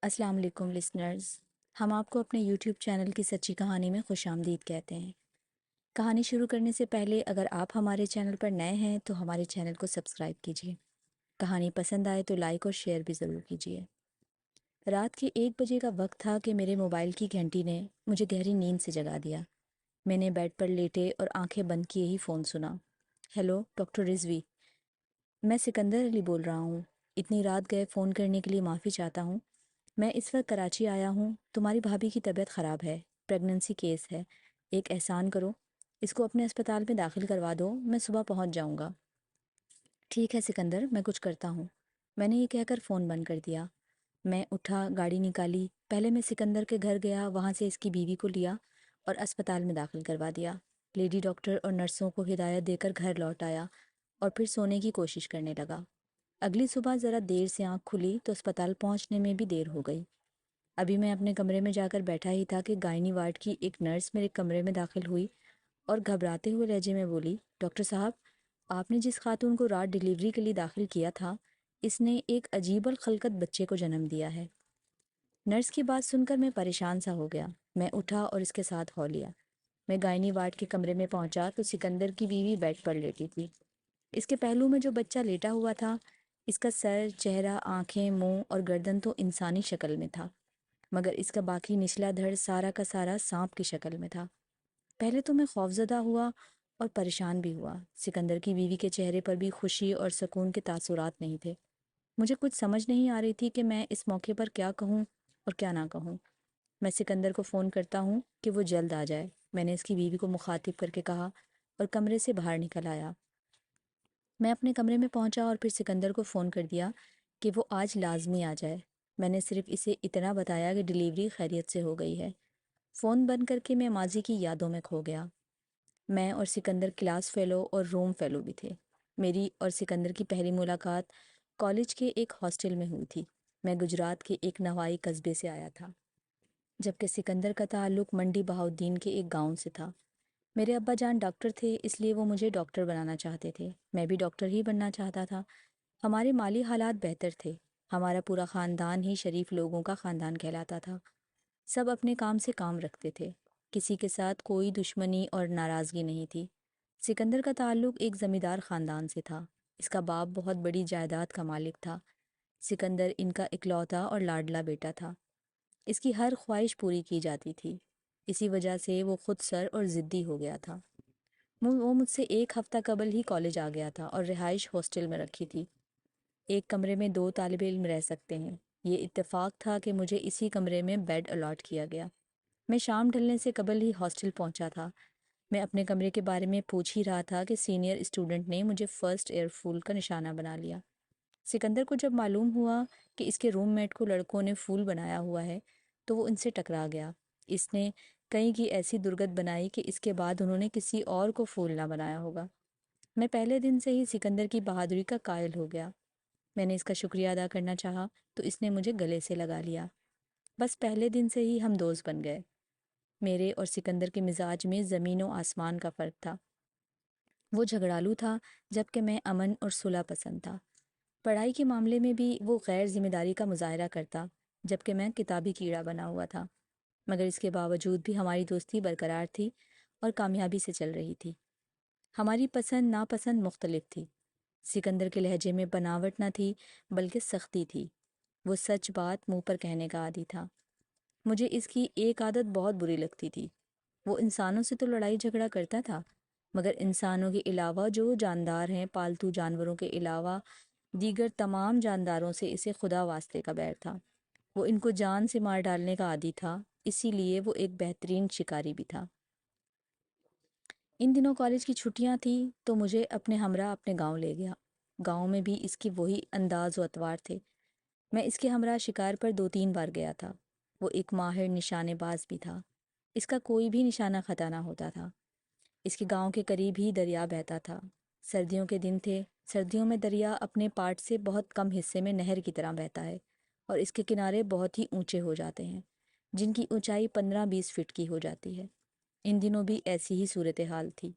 السلام علیکم لسنرز، ہم آپ کو اپنے یوٹیوب چینل کی سچی کہانی میں خوش آمدید کہتے ہیں۔ کہانی شروع کرنے سے پہلے اگر آپ ہمارے چینل پر نئے ہیں تو ہمارے چینل کو سبسکرائب کیجیے۔ کہانی پسند آئے تو لائک اور شیئر بھی ضرور کیجیے۔ رات کے 1 بجے کا وقت تھا کہ میرے موبائل کی گھنٹی نے مجھے گہری نیند سے جگا دیا۔ میں نے بیڈ پر لیٹے اور آنکھیں بند کیے ہی فون سنا۔ ہیلو ڈاکٹر رضوی، میں سکندر علی بول رہا ہوں۔ اتنی رات گئے فون کرنے کے لیے معافی چاہتا ہوں۔ میں اس وقت کراچی آیا ہوں۔ تمہاری بھابھی کی طبیعت خراب ہے، پریگننسی کیس ہے۔ ایک احسان کرو، اس کو اپنے اسپتال میں داخل کروا دو، میں صبح پہنچ جاؤں گا۔ ٹھیک ہے سکندر، میں کچھ کرتا ہوں۔ میں نے یہ کہہ کر فون بند کر دیا۔ میں اٹھا، گاڑی نکالی۔ پہلے میں سکندر کے گھر گیا، وہاں سے اس کی بیوی کو لیا اور اسپتال میں داخل کروا دیا۔ لیڈی ڈاکٹر اور نرسوں کو ہدایت دے کر گھر لوٹ آیا اور پھر سونے کی کوشش کرنے لگا۔ اگلی صبح ذرا دیر سے آنکھ کھلی تو اسپتال پہنچنے میں بھی دیر ہو گئی۔ ابھی میں اپنے کمرے میں جا کر بیٹھا ہی تھا کہ گائنی وارڈ کی ایک نرس میرے کمرے میں داخل ہوئی اور گھبراتے ہوئے لہجے میں بولی، ڈاکٹر صاحب، آپ نے جس خاتون کو رات ڈیلیوری کے لیے داخل کیا تھا، اس نے ایک عجیب الخلقت بچے کو جنم دیا ہے۔ نرس کی بات سن کر میں پریشان سا ہو گیا۔ میں اٹھا اور اس کے ساتھ ہو لیا۔ میں گائنی وارڈ کے کمرے میں پہنچا تو سکندر کی بیوی بیڈ پر لیٹی تھی۔ اس کے پہلو میں جو بچہ لیٹا ہوا تھا، اس کا سر، چہرہ، آنکھیں، منہ اور گردن تو انسانی شکل میں تھا، مگر اس کا باقی نچلا دھڑ سارا کا سارا سانپ کی شکل میں تھا۔ پہلے تو میں خوفزدہ ہوا اور پریشان بھی ہوا۔ سکندر کی بیوی کے چہرے پر بھی خوشی اور سکون کے تاثرات نہیں تھے۔ مجھے کچھ سمجھ نہیں آ رہی تھی کہ میں اس موقع پر کیا کہوں اور کیا نہ کہوں۔ میں سکندر کو فون کرتا ہوں کہ وہ جلد آ جائے، میں نے اس کی بیوی کو مخاطب کر کے کہا اور کمرے سے باہر نکل آیا۔ میں اپنے کمرے میں پہنچا اور پھر سکندر کو فون کر دیا کہ وہ آج لازمی آ جائے۔ میں نے صرف اسے اتنا بتایا کہ ڈیلیوری خیریت سے ہو گئی ہے۔ فون بند کر کے میں ماضی کی یادوں میں کھو گیا۔ میں اور سکندر کلاس فیلو اور روم فیلو بھی تھے۔ میری اور سکندر کی پہلی ملاقات کالج کے ایک ہاسٹل میں ہوئی تھی۔ میں گجرات کے ایک نوائی قصبے سے آیا تھا، جبکہ سکندر کا تعلق منڈی بہاؤالدین کے ایک گاؤں سے تھا۔ میرے ابا جان ڈاکٹر تھے، اس لیے وہ مجھے ڈاکٹر بنانا چاہتے تھے۔ میں بھی ڈاکٹر ہی بننا چاہتا تھا۔ ہمارے مالی حالات بہتر تھے۔ ہمارا پورا خاندان ہی شریف لوگوں کا خاندان کہلاتا تھا۔ سب اپنے کام سے کام رکھتے تھے، کسی کے ساتھ کوئی دشمنی اور ناراضگی نہیں تھی۔ سکندر کا تعلق ایک زمیندار خاندان سے تھا۔ اس کا باپ بہت بڑی جائیداد کا مالک تھا۔ سکندر ان کا اکلوتا اور لاڈلا بیٹا تھا۔ اس کی ہر خواہش پوری کی جاتی تھی، اسی وجہ سے وہ خود سر اور ضدی ہو گیا تھا۔ وہ مجھ سے 1 ہفتہ قبل ہی کالج آ گیا تھا اور رہائش ہاسٹل میں رکھی تھی۔ ایک کمرے میں 2 طالب علم رہ سکتے ہیں، یہ اتفاق تھا کہ مجھے اسی کمرے میں بیڈ الاٹ کیا گیا۔ میں شام ڈھلنے سے قبل ہی ہاسٹل پہنچا تھا۔ میں اپنے کمرے کے بارے میں پوچھ ہی رہا تھا کہ سینئر اسٹوڈنٹ نے مجھے فرسٹ ایئر پھول کا نشانہ بنا لیا۔ سکندر کو جب معلوم ہوا کہ اس کے روم میٹ کو لڑکوں نے پھول بنایا ہوا ہے تو وہ ان سے ٹکرا گیا۔ اس نے کئی کی ایسی درگت بنائی کہ اس کے بعد انہوں نے کسی اور کو پھول نہ بنایا ہوگا۔ میں پہلے دن سے ہی سکندر کی بہادری کا قائل ہو گیا۔ میں نے اس کا شکریہ ادا کرنا چاہا تو اس نے مجھے گلے سے لگا لیا۔ بس پہلے دن سے ہی ہم دوست بن گئے۔ میرے اور سکندر کے مزاج میں زمین و آسمان کا فرق تھا۔ وہ جھگڑالو تھا جبکہ میں امن اور صلح پسند تھا۔ پڑھائی کے معاملے میں بھی وہ غیر ذمہ داری کا مظاہرہ کرتا جبکہ میں کتابی کیڑا بنا ہوا تھا، مگر اس کے باوجود بھی ہماری دوستی برقرار تھی اور کامیابی سے چل رہی تھی۔ ہماری پسند ناپسند مختلف تھی۔ سکندر کے لہجے میں بناوٹ نہ تھی بلکہ سختی تھی۔ وہ سچ بات منہ پر کہنے کا عادی تھا۔ مجھے اس کی ایک عادت بہت بری لگتی تھی۔ وہ انسانوں سے تو لڑائی جھگڑا کرتا تھا، مگر انسانوں کے علاوہ جو جاندار ہیں، پالتو جانوروں کے علاوہ دیگر تمام جانداروں سے اسے خدا واسطے کا بیر تھا۔ وہ ان کو جان سے مار ڈالنے کا عادی تھا، اسی لیے وہ ایک بہترین شکاری بھی تھا۔ ان دنوں کالج کی چھٹیاں تھیں تو مجھے اپنے ہمراہ اپنے گاؤں لے گیا۔ گاؤں میں بھی اس کی وہی انداز و اطوار تھے۔ میں اس کے ہمراہ شکار پر 2-3 بار گیا تھا۔ وہ ایک ماہر نشانے باز بھی تھا۔ اس کا کوئی بھی نشانہ خطا نہ ہوتا تھا۔ اس کے گاؤں کے قریب ہی دریا بہتا تھا۔ سردیوں کے دن تھے۔ سردیوں میں دریا اپنے پارٹ سے بہت کم حصے میں نہر کی طرح بہتا ہے اور اس کے کنارے بہت ہی اونچے ہو جاتے ہیں، جن کی اونچائی 15-20 فٹ کی ہو جاتی ہے۔ ان دنوں بھی ایسی ہی صورتحال تھی۔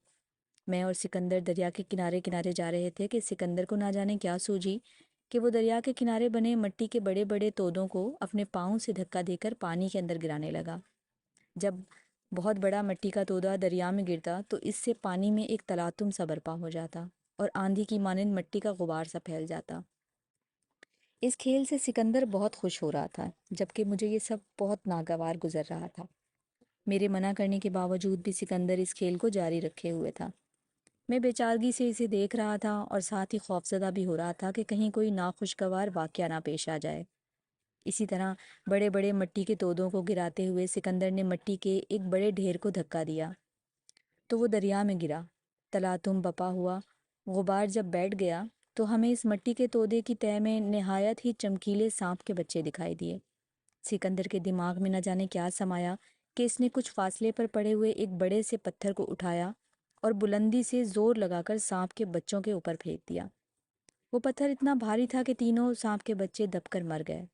میں اور سکندر دریا کے کنارے کنارے جا رہے تھے کہ سکندر کو نہ جانے کیا سوجی کہ وہ دریا کے کنارے بنے مٹی کے بڑے بڑے تودوں کو اپنے پاؤں سے دھکا دے کر پانی کے اندر گرانے لگا۔ جب بہت بڑا مٹی کا تودا دریا میں گرتا تو اس سے پانی میں ایک تلاطم سا برپا ہو جاتا اور آندھی کی مانند مٹی کا غبار سا پھیل جاتا۔ اس کھیل سے سکندر بہت خوش ہو رہا تھا، جبکہ مجھے یہ سب بہت ناگوار گزر رہا تھا۔ میرے منع کرنے کے باوجود بھی سکندر اس کھیل کو جاری رکھے ہوئے تھا۔ میں بے چارگی سے اسے دیکھ رہا تھا اور ساتھ ہی خوفزدہ بھی ہو رہا تھا کہ کہیں کوئی ناخوشگوار واقعہ نہ پیش آ جائے۔ اسی طرح بڑے بڑے مٹی کے تودوں کو گراتے ہوئے سکندر نے مٹی کے ایک بڑے ڈھیر کو دھکا دیا تو وہ دریا میں گرا۔ تلاطم بپا ہوا۔ غبار جب بیٹھ گیا تو ہمیں اس مٹی کے تودے کی تہہ میں نہایت ہی چمکیلے سانپ کے بچے دکھائی دیے۔ سکندر کے دماغ میں نہ جانے کیا سمایا کہ اس نے کچھ فاصلے پر پڑے ہوئے ایک بڑے سے پتھر کو اٹھایا اور بلندی سے زور لگا کر سانپ کے بچوں کے اوپر پھینک دیا۔ وہ پتھر اتنا بھاری تھا کہ تینوں سانپ کے بچے دب کر مر گئے۔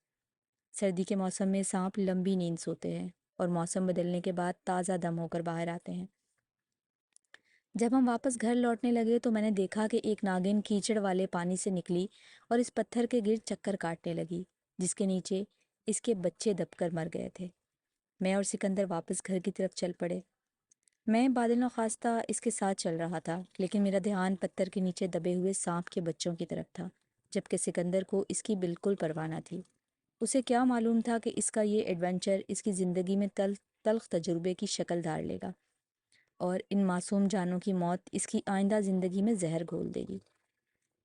سردی کے موسم میں سانپ لمبی نیند سوتے ہیں اور موسم بدلنے کے بعد تازہ دم ہو کر باہر آتے ہیں۔ جب ہم واپس گھر لوٹنے لگے تو میں نے دیکھا کہ ایک ناگن کیچڑ والے پانی سے نکلی اور اس پتھر کے گرد چکر کاٹنے لگی، جس کے نیچے اس کے بچے دب کر مر گئے تھے۔ میں اور سکندر واپس گھر کی طرف چل پڑے۔ میں بادل نخواستہ اس کے ساتھ چل رہا تھا، لیکن میرا دھیان پتھر کے نیچے دبے ہوئے سانپ کے بچوں کی طرف تھا، جبکہ سکندر کو اس کی بالکل پرواہ نہ تھی۔ اسے کیا معلوم تھا کہ اس کا یہ ایڈونچر اس کی زندگی میں تلخ تجربے کی شکل دھار لے گا اور ان معصوم جانوں کی موت اس کی آئندہ زندگی میں زہر گھول دے گی۔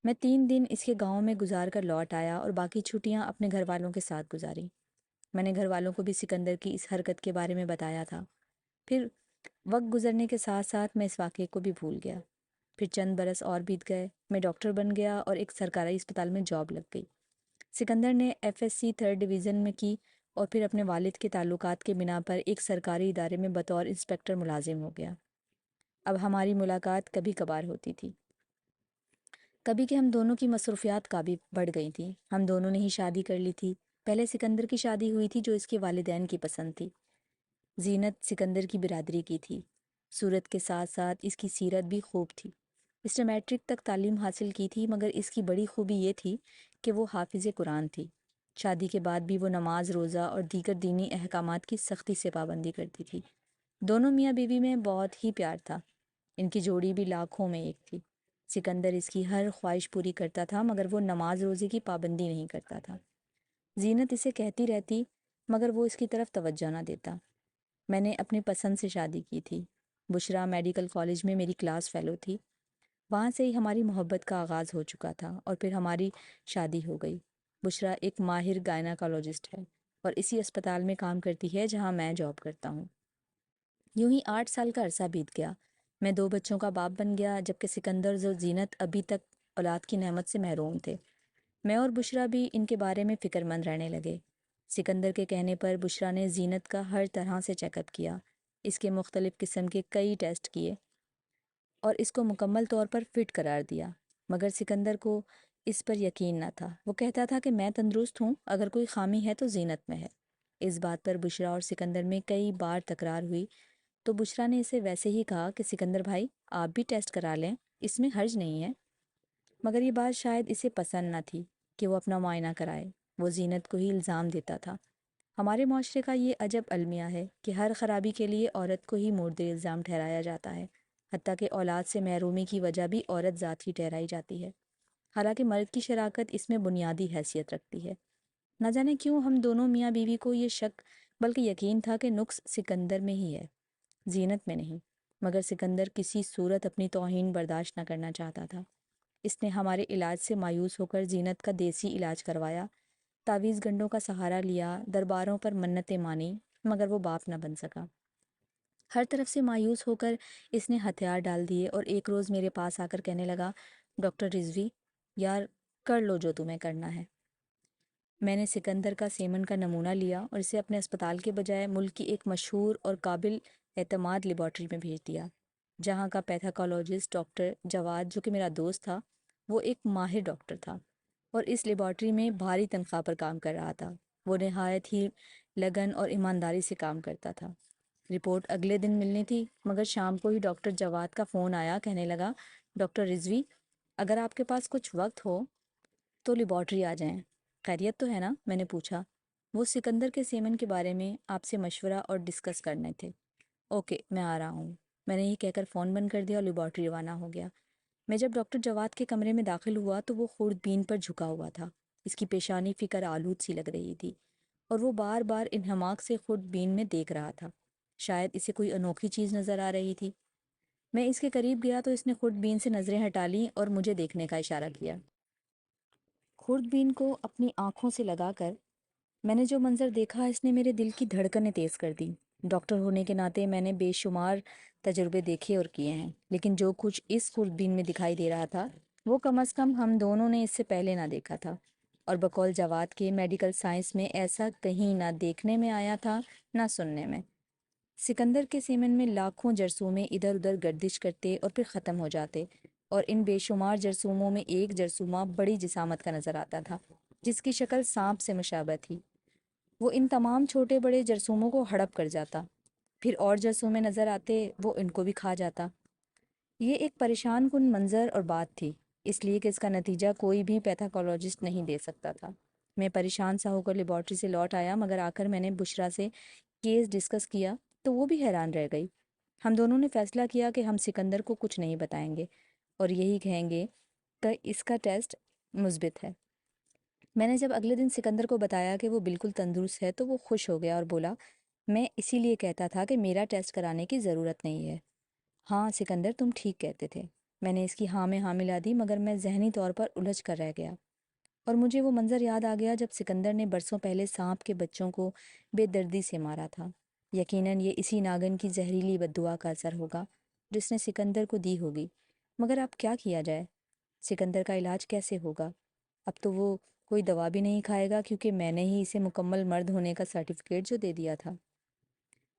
میں 3 دن اس کے گاؤں میں گزار کر لوٹ آیا اور باقی چھٹیاں اپنے گھر والوں کے ساتھ گزاری۔ میں نے گھر والوں کو بھی سکندر کی اس حرکت کے بارے میں بتایا تھا۔ پھر وقت گزرنے کے ساتھ ساتھ میں اس واقعے کو بھی بھول گیا۔ پھر چند برس اور بیت گئے، میں ڈاکٹر بن گیا اور ایک سرکاری اسپتال میں جاب لگ گئی۔ سکندر نے F S C 3rd division میں کی اور پھر اپنے والد کے تعلقات کے بنا پر ایک سرکاری ادارے میں بطور انسپکٹر ملازم ہو گیا۔ اب ہماری ملاقات کبھی کبھار ہوتی تھی، کبھی کہ ہم دونوں کی مصروفیات کا بھی بڑھ گئی تھیں۔ ہم دونوں نے ہی شادی کر لی تھی۔ پہلے سکندر کی شادی ہوئی تھی جو اس کے والدین کی پسند تھی۔ زینت سکندر کی برادری کی تھی۔ صورت کے ساتھ ساتھ اس کی سیرت بھی خوب تھی۔ اس نے میٹرک تک تعلیم حاصل کی تھی، مگر اس کی بڑی خوبی یہ تھی کہ وہ حافظ قرآن تھی۔ شادی کے بعد بھی وہ نماز، روزہ اور دیگر دینی احکامات کی سختی سے پابندی کرتی تھی۔ دونوں میاں بیوی میں بہت ہی پیار تھا۔ ان کی جوڑی بھی لاکھوں میں ایک تھی۔ سکندر اس کی ہر خواہش پوری کرتا تھا، مگر وہ نماز روزے کی پابندی نہیں کرتا تھا۔ زینت اسے کہتی رہتی، مگر وہ اس کی طرف توجہ نہ دیتا۔ میں نے اپنی پسند سے شادی کی تھی۔ بشرا میڈیکل کالج میں میری کلاس فیلو تھی۔ وہاں سے ہی ہماری محبت کا آغاز ہو چکا تھا اور پھر ہماری شادی ہو گئی۔ بشرا ایک ماہر گائناکالوجسٹ ہے اور اسی اسپتال میں کام کرتی ہے جہاں میں جاب کرتا ہوں۔ یوں ہی 8 سال کا عرصہ بیت گیا۔ میں 2 بچوں کا باپ بن گیا، جبکہ سکندر اور زینت ابھی تک اولاد کی نعمت سے محروم تھے۔ میں اور بشرا بھی ان کے بارے میں فکر مند رہنے لگے۔ سکندر کے کہنے پر بشرا نے زینت کا ہر طرح سے چیک اپ کیا، اس کے مختلف قسم کے کئی ٹیسٹ کیے اور اس کو مکمل طور پر فٹ قرار دیا، مگر سکندر کو اس پر یقین نہ تھا۔ وہ کہتا تھا کہ میں تندرست ہوں، اگر کوئی خامی ہے تو زینت میں ہے۔ اس بات پر بشرا اور سکندر میں کئی بار تکرار ہوئی تو بشرا نے اسے ویسے ہی کہا کہ سکندر بھائی آپ بھی ٹیسٹ کرا لیں، اس میں حرج نہیں ہے۔ مگر یہ بات شاید اسے پسند نہ تھی کہ وہ اپنا معائنہ کرائے۔ وہ زینت کو ہی الزام دیتا تھا۔ ہمارے معاشرے کا یہ عجب المیہ ہے کہ ہر خرابی کے لیے عورت کو ہی مورد الزام ٹھہرایا جاتا ہے، حتیٰ کہ اولاد سے محرومی کی وجہ بھی عورت ذات ہی ٹھہرائی جاتی ہے، حالانکہ مرد کی شراکت اس میں بنیادی حیثیت رکھتی ہے۔ نہ جانے کیوں ہم دونوں میاں بیوی کو یہ شک بلکہ یقین تھا کہ نقص سکندر میں ہی ہے، زینت میں نہیں۔ مگر سکندر کسی صورت اپنی توہین برداشت نہ کرنا چاہتا تھا۔ اس نے ہمارے علاج سے مایوس ہو کر زینت کا دیسی علاج کروایا، تعویذ گنڈوں کا سہارا لیا، درباروں پر منتیں مانی، مگر وہ باپ نہ بن سکا۔ ہر طرف سے مایوس ہو کر اس نے ہتھیار ڈال دیے اور ایک روز میرے پاس آ کر کہنے لگا، ڈاکٹر رضوی، یار کر لو جو تمہیں کرنا ہے۔ میں نے سکندر کا سیمن کا نمونہ لیا اور اسے اپنے اسپتال کے بجائے ملک کی ایک مشہور اور قابل اعتماد لیبارٹری میں بھیج دیا، جہاں کا پیتھاکالوجسٹ ڈاکٹر جواد، جو کہ میرا دوست تھا، وہ ایک ماہر ڈاکٹر تھا اور اس لیبارٹری میں بھاری تنخواہ پر کام کر رہا تھا۔ وہ نہایت ہی لگن اور ایمانداری سے کام کرتا تھا۔ رپورٹ اگلے دن ملنی تھی، مگر شام کو ہی ڈاکٹر جواد کا فون آیا، کہنے لگا، ڈاکٹر رضوی، اگر آپ کے پاس کچھ وقت ہو تو لیبارٹری آ جائیں۔ خیریت تو ہے نا؟ میں نے پوچھا۔ وہ سکندر کے سیمن کے بارے میں آپ سے مشورہ اور ڈسکس کرنے تھے۔ اوکے، میں آ رہا ہوں۔ میں نے یہ کہہ کر فون بند کر دیا اور لیبارٹری روانہ ہو گیا۔ میں جب ڈاکٹر جواد کے کمرے میں داخل ہوا تو وہ خوردبین پر جھکا ہوا تھا۔ اس کی پیشانی فکر آلود سی لگ رہی تھی اور وہ بار بار انہماک سے خوردبین میں دیکھ رہا تھا۔ شاید اسے کوئی انوکھی چیز نظر آ رہی تھی۔ میں اس کے قریب گیا تو اس نے خوردبین سے نظریں ہٹا لیں اور مجھے دیکھنے کا اشارہ کیا۔ خوردبین کو اپنی آنکھوں سے لگا کر میں نے جو منظر دیکھا اس نے میرے دل کی دھڑکنیں تیز کر دی۔ ڈاکٹر ہونے کے ناطے میں نے بے شمار تجربے دیکھے اور کیے ہیں، لیکن جو کچھ اس خوردبین میں دکھائی دے رہا تھا وہ کم از کم ہم دونوں نے اس سے پہلے نہ دیکھا تھا، اور بقول جواد کے میڈیکل سائنس میں ایسا کہیں نہ دیکھنے میں آیا تھا نہ سننے میں۔ سکندر کے سیمن میں لاکھوں جرثومے ادھر ادھر گردش کرتے اور پھر ختم ہو جاتے، اور ان بے شمار جرثوموں میں ایک جرثومہ بڑی جسامت کا نظر آتا تھا جس کی شکل سانپ سے مشابہ تھی۔ وہ ان تمام چھوٹے بڑے جرثوموں کو ہڑپ کر جاتا، پھر اور جرثومے نظر آتے، وہ ان کو بھی کھا جاتا۔ یہ ایک پریشان کن منظر اور بات تھی، اس لیے کہ اس کا نتیجہ کوئی بھی پیتھاکالوجسٹ نہیں دے سکتا تھا۔ میں پریشان سا ہو کر لیبارٹری سے لوٹ آیا، مگر آ کر میں نے بشرا سے کیس ڈسکس کیا تو وہ بھی حیران رہ گئی۔ ہم دونوں نے فیصلہ کیا کہ ہم سکندر کو کچھ نہیں بتائیں گے اور یہی کہیں گے کہ اس کا ٹیسٹ مثبت ہے۔ میں نے جب اگلے دن سکندر کو بتایا کہ وہ بالکل تندرست ہے تو وہ خوش ہو گیا اور بولا، میں اسی لیے کہتا تھا کہ میرا ٹیسٹ کرانے کی ضرورت نہیں ہے۔ ہاں سکندر، تم ٹھیک کہتے تھے۔ میں نے اس کی ہاں میں ہاں ملا دی، مگر میں ذہنی طور پر الجھ کر رہ گیا، اور مجھے وہ منظر یاد آ گیا جب سکندر نے برسوں پہلے سانپ کے بچوں کو بے دردی سے مارا تھا۔ یقیناً یہ اسی ناگن کی زہریلی بددعا کا اثر ہوگا جس نے سکندر کو دی ہوگی، مگر اب کیا کیا جائے؟ سکندر کا علاج کیسے ہوگا؟ اب تو وہ کوئی دوا بھی نہیں کھائے گا کیونکہ میں نے ہی اسے مکمل مرد ہونے کا سرٹیفکیٹ جو دے دیا تھا۔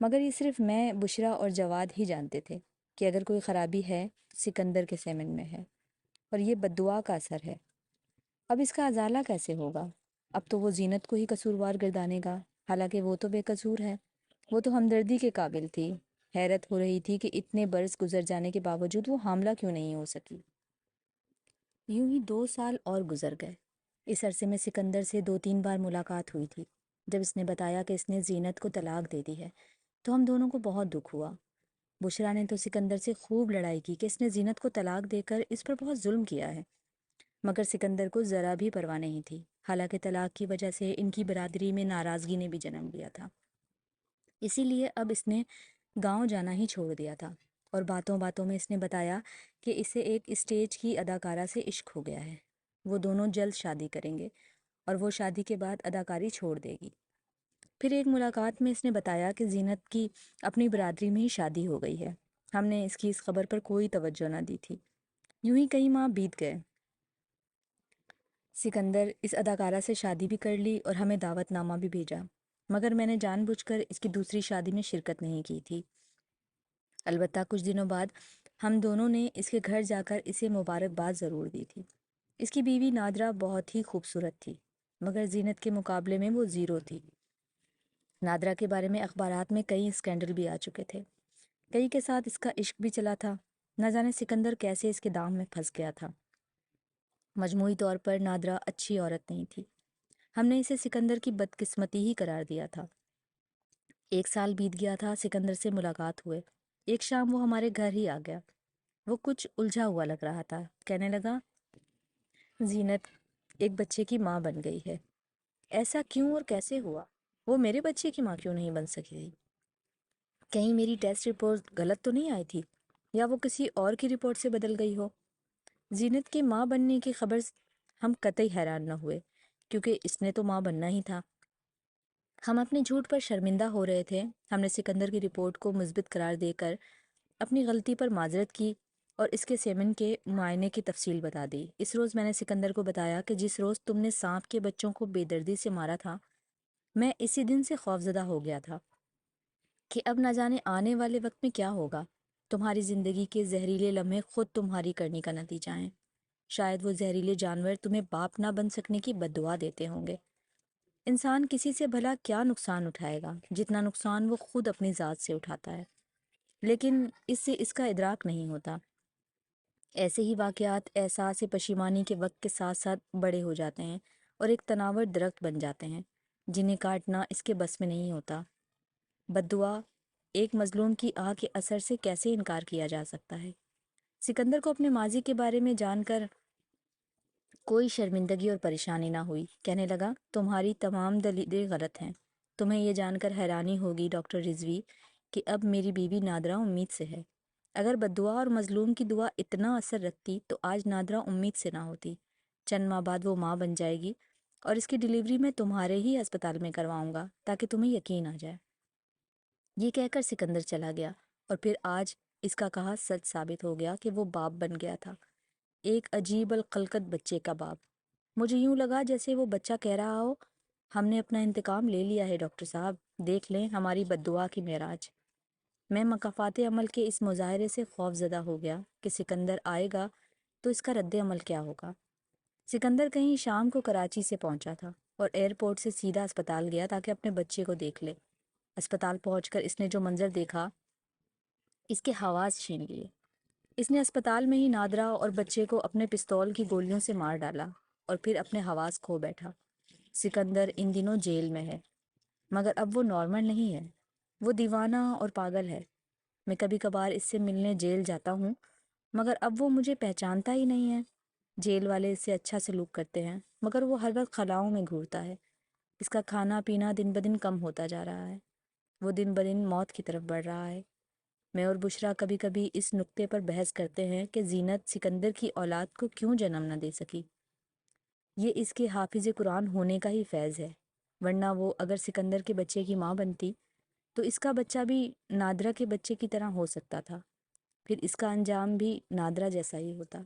مگر یہ صرف میں، بشرا اور جواد ہی جانتے تھے کہ اگر کوئی خرابی ہے تو سکندر کے سیمن میں ہے، اور یہ بددعا کا اثر ہے۔ اب اس کا ازالہ کیسے ہوگا؟ اب تو وہ زینت کو ہی قصوروار گردانے گا، حالانکہ وہ تو بے قصور ہے۔ وہ تو ہمدردی کے قابل تھی۔ حیرت ہو رہی تھی کہ اتنے برس گزر جانے کے باوجود وہ حاملہ کیوں نہیں ہو سکی۔ یوں ہی 2 سال اور گزر گئے۔ اس عرصے میں سکندر سے 2-3 بار ملاقات ہوئی تھی۔ جب اس نے بتایا کہ اس نے زینت کو طلاق دے دی ہے تو ہم دونوں کو بہت دکھ ہوا۔ بشرا نے تو سکندر سے خوب لڑائی کی کہ اس نے زینت کو طلاق دے کر اس پر بہت ظلم کیا ہے، مگر سکندر کو ذرا بھی پرواہ نہیں تھی، حالانکہ طلاق کی وجہ سے ان کی برادری میں ناراضگی نے بھی جنم لیا تھا۔ اسی لیے اب اس نے گاؤں جانا ہی چھوڑ دیا تھا، اور باتوں باتوں میں اس نے بتایا کہ اسے ایک اسٹیج کی اداکارہ سے عشق ہو گیا ہے۔ وہ دونوں جلد شادی کریں گے اور وہ شادی کے بعد اداکاری چھوڑ دے گی۔ پھر ایک ملاقات میں اس نے بتایا کہ زینت کی اپنی برادری میں ہی شادی ہو گئی ہے۔ ہم نے اس کی اس خبر پر کوئی توجہ نہ دی تھی۔ یوں ہی کئی ماہ بیت گئے۔ سکندر اس اداکارہ سے شادی بھی کر لی اور ہمیں دعوت نامہ بھی بھیجا، مگر میں نے جان بوجھ کر اس کی دوسری شادی میں شرکت نہیں کی تھی۔ البتہ کچھ دنوں بعد ہم دونوں نے اس کے گھر جا کر اسے مبارکباد ضرور دی تھی۔ اس کی بیوی نادرہ بہت ہی خوبصورت تھی، مگر زینت کے مقابلے میں وہ زیرو تھی۔ نادرہ کے بارے میں اخبارات میں کئی اسکینڈل بھی آ چکے تھے، کئی کے ساتھ اس کا عشق بھی چلا تھا۔ نہ جانے سکندر کیسے اس کے دام میں پھنس گیا تھا۔ مجموعی طور پر نادرہ اچھی عورت نہیں تھی۔ ہم نے اسے سکندر کی بدقسمتی ہی قرار دیا تھا۔ 1 سال بیت گیا تھا، سکندر سے ملاقات ہوئے۔ ایک شام وہ ہمارے گھر ہی آ گیا۔ وہ کچھ الجھا ہوا لگ رہا تھا۔ کہنے لگا، زینت ایک بچے کی ماں بن گئی ہے۔ ایسا کیوں اور کیسے ہوا؟ وہ میرے بچے کی ماں کیوں نہیں بن سکی؟ کہیں میری ٹیسٹ رپورٹ غلط تو نہیں آئی تھی، یا وہ کسی اور کی رپورٹ سے بدل گئی ہو؟ زینت کے ماں بننے کی خبر ہم قطعی حیران نہ ہوئے، کیونکہ اس نے تو ماں بننا ہی تھا۔ ہم اپنے جھوٹ پر شرمندہ ہو رہے تھے۔ ہم نے سکندر کی رپورٹ کو مثبت قرار دے کر اپنی غلطی پر معذرت کی اور اس کے سیمن کے معائنے کی تفصیل بتا دی۔ اس روز میں نے سکندر کو بتایا کہ جس روز تم نے سانپ کے بچوں کو بے دردی سے مارا تھا، میں اسی دن سے خوفزدہ ہو گیا تھا کہ اب نہ جانے آنے والے وقت میں کیا ہوگا۔ تمہاری زندگی کے زہریلے لمحے خود تمہاری کرنی کا نتیجہ ہیں۔ شاید وہ زہریلے جانور تمہیں باپ نہ بن سکنے کی بددعا دیتے ہوں گے۔ انسان کسی سے بھلا کیا نقصان اٹھائے گا جتنا نقصان وہ خود اپنی ذات سے اٹھاتا ہے، لیکن اس سے اس کا ادراک نہیں ہوتا۔ ایسے ہی واقعات احساس پشیمانی کے وقت کے ساتھ ساتھ بڑے ہو جاتے ہیں اور ایک تناور درخت بن جاتے ہیں جنہیں کاٹنا اس کے بس میں نہیں ہوتا۔ بددعا ایک مظلوم کی آہ کے اثر سے کیسے انکار کیا جا سکتا ہے؟ سکندر کو اپنے ماضی کے بارے میں جان کر کوئی شرمندگی اور پریشانی نہ ہوئی۔ کہنے لگا، تمہاری تمام دلیلیں غلط ہیں۔ تمہیں یہ جان کر حیرانی ہوگی ڈاکٹر رضوی کہ اب میری بیوی نادرہ امید سے ہے۔ اگر بددعا اور مظلوم کی دعا اتنا اثر رکھتی تو آج نادرہ امید سے نہ ہوتی۔ چند ماہ بعد وہ ماں بن جائے گی اور اس کی ڈیلیوری میں تمہارے ہی اسپتال میں کرواؤں گا تاکہ تمہیں یقین آ جائے۔ یہ کہہ کر سکندر چلا گیا اور پھر آج اس کا کہا سچ ثابت ہو گیا کہ وہ باپ بن گیا تھا، ایک عجیب الخلقت بچے کا باپ۔ مجھے یوں لگا جیسے وہ بچہ کہہ رہا ہو، ہم نے اپنا انتقام لے لیا ہے ڈاکٹر صاحب، دیکھ لیں ہماری بددعا کی معراج۔ میں مکافات عمل کے اس مظاہرے سے خوف زدہ ہو گیا کہ سکندر آئے گا تو اس کا رد عمل کیا ہوگا۔ سکندر کہیں شام کو کراچی سے پہنچا تھا اور ایئرپورٹ سے سیدھا اسپتال گیا تاکہ اپنے بچے کو دیکھ لے۔ اسپتال پہنچ کر اس نے جو منظر دیکھا اس کے حواس چھین لیے۔ اس نے اسپتال میں ہی نادرہ اور بچے کو اپنے پستول کی گولیوں سے مار ڈالا اور پھر اپنے حواس کھو بیٹھا۔ سکندر ان دنوں جیل میں ہے، مگر اب وہ نارمل نہیں ہے، وہ دیوانہ اور پاگل ہے۔ میں کبھی کبھار اس سے ملنے جیل جاتا ہوں مگر اب وہ مجھے پہچانتا ہی نہیں ہے۔ جیل والے اس سے اچھا سلوک کرتے ہیں مگر وہ ہر وقت خلاؤں میں گھورتا ہے۔ اس کا کھانا پینا دن بدن کم ہوتا جا رہا ہے، وہ دن بدن موت کی طرف بڑھ رہا ہے۔ میں اور بشرا کبھی کبھی اس نقطے پر بحث کرتے ہیں کہ زینت سکندر کی اولاد کو کیوں جنم نہ دے سکی۔ یہ اس کے حافظ قرآن ہونے کا ہی فیض ہے، ورنہ وہ اگر سکندر کے بچے کی ماں بنتی تو اس کا بچہ بھی نادرہ کے بچے کی طرح ہو سکتا تھا، پھر اس کا انجام بھی نادرہ جیسا ہی ہوتا۔